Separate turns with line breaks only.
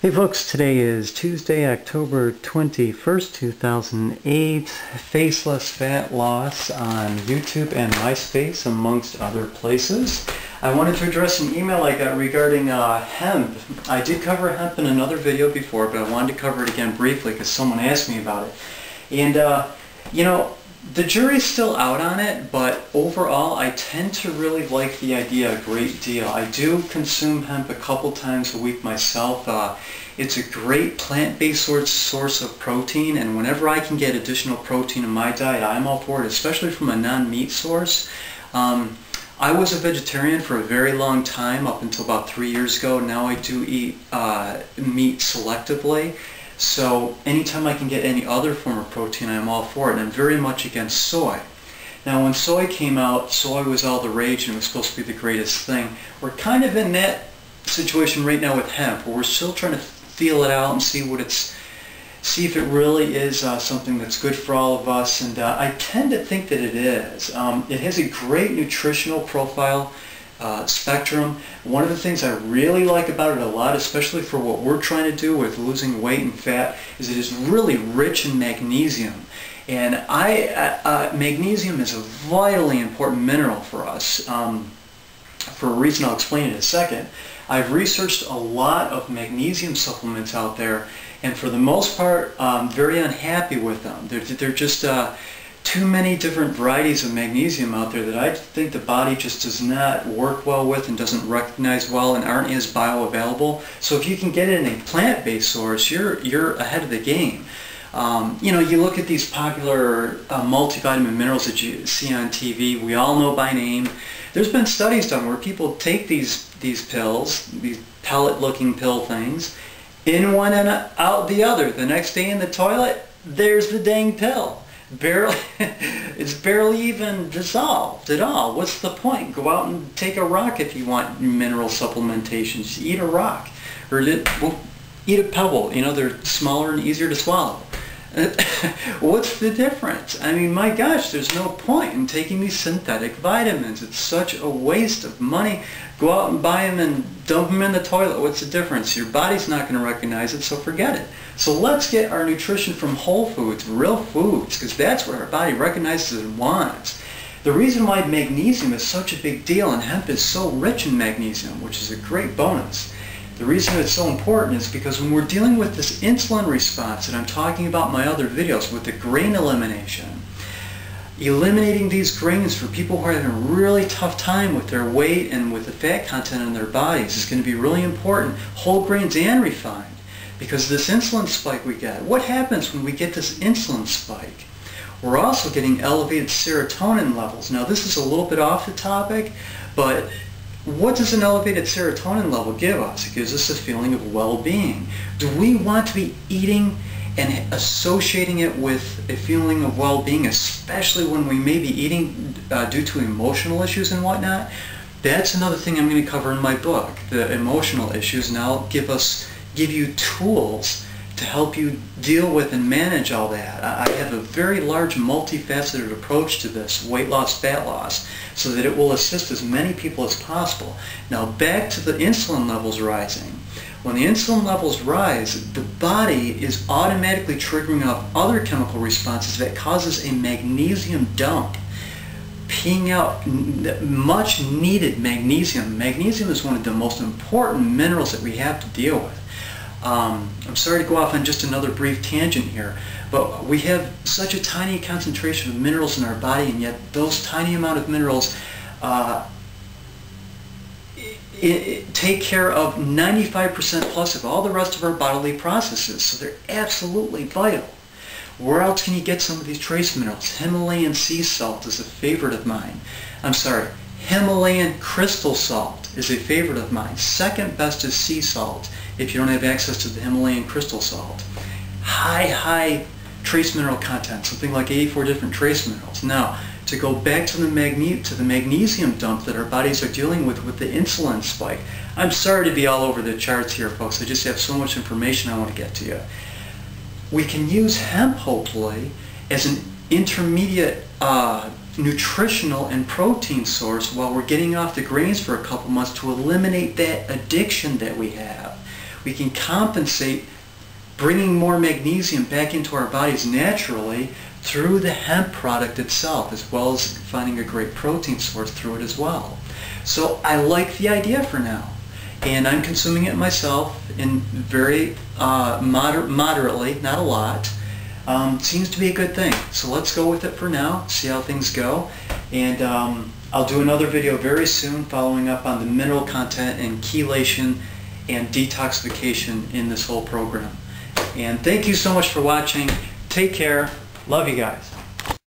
Hey folks, today is Tuesday, October 21st, 2008. Faceless fat loss on YouTube and MySpace, amongst other places. I wanted to address an email I got regarding hemp. I did cover hemp in another video before, but I wanted to cover it again briefly because someone asked me about it. And, you know, the jury's still out on it, but overall I tend to really like the idea a great deal. I do consume hemp a couple times a week myself. It's a great plant-based source of protein, and whenever I can get additional protein in my diet, I'm all for it, especially from a non-meat source. I was a vegetarian for a very long time, up until about 3 years ago. Now I do eat meat selectively. So anytime I can get any other form of protein, I'm all for it, and I'm very much against soy. Now when soy came out, soy was all the rage and it was supposed to be the greatest thing. We're kind of in that situation right now with hemp, where we're still trying to feel it out and see if it really is something that's good for all of us, and I tend to think that it is. It has a great nutritional profile. Spectrum. One of the things I really like about it a lot, especially for what we're trying to do with losing weight and fat, is it is really rich in magnesium. And magnesium is a vitally important mineral for us. For a reason I'll explain in a second. I've researched a lot of magnesium supplements out there, and for the most part, I'm very unhappy with them. They're just too many different varieties of magnesium out there that I think the body just does not work well with and doesn't recognize well and aren't as bioavailable. So if you can get it in a plant-based source, you're ahead of the game. You know, you look at these popular multivitamin minerals that you see on TV, we all know by name. There's been studies done where people take these pills, these pellet-looking pill things, in one and out the other. The next day in the toilet, there's the dang pill. It's barely even dissolved at all. What's the point? Go out and take a rock if you want mineral supplementation. Just eat a rock, or eat a pebble. You know, they're smaller and easier to swallow. What's the difference? I mean, my gosh, there's no point in taking these synthetic vitamins. It's such a waste of money. Go out and buy them and dump them in the toilet. What's the difference? Your body's not going to recognize it, so forget it. So let's get our nutrition from whole foods, real foods, because that's what our body recognizes and wants. The reason why magnesium is such a big deal, and hemp is so rich in magnesium, which is a great bonus. The reason it's so important is because when we're dealing with this insulin response that I'm talking about in my other videos with the grain elimination, eliminating these grains for people who are having a really tough time with their weight and with the fat content in their bodies is going to be really important, whole grains and refined, because this insulin spike we get. What happens when we get this insulin spike? We're also getting elevated serotonin levels. Now this is a little bit off the topic, but what does an elevated serotonin level give us? It gives us a feeling of well-being. Do we want to be eating and associating it with a feeling of well-being, especially when we may be eating due to emotional issues and whatnot? That's another thing I'm going to cover in my book, the emotional issues, and I'll give you tools to help you deal with and manage all that. I have a very large multifaceted approach to this weight loss, fat loss, so that it will assist as many people as possible. Now back to the insulin levels rising. When the insulin levels rise, the body is automatically triggering off other chemical responses that causes a magnesium dump, peeing out much needed magnesium. Magnesium is one of the most important minerals that we have to deal with. I'm sorry to go off on just another brief tangent here, but we have such a tiny concentration of minerals in our body, and yet those tiny amount of minerals take care of 95% plus of all the rest of our bodily processes, so they're absolutely vital. Where else can you get some of these trace minerals? Himalayan sea salt is a favorite of mine. I'm sorry, Himalayan crystal salt is a favorite of mine. Second best is sea salt if you don't have access to the Himalayan crystal salt. High trace mineral content, something like 84 different trace minerals. Now, to go back to the magnesium dump that our bodies are dealing with the insulin spike. I'm sorry to be all over the charts here, folks. I just have so much information I want to get to you. We can use hemp, hopefully, as an intermediate nutritional and protein source while we're getting off the grains for a couple months to eliminate that addiction that we have. we can compensate bringing more magnesium back into our bodies naturally through the hemp product itself, as well as finding a great protein source through it as well. So I like the idea for now, and I'm consuming it myself in very moderately, not a lot. Seems to be a good thing. So let's go with it for now, see how things go, and I'll do another video very soon following up on the mineral content and chelation and detoxification in this whole program. And thank you so much for watching. Take care. Love you guys.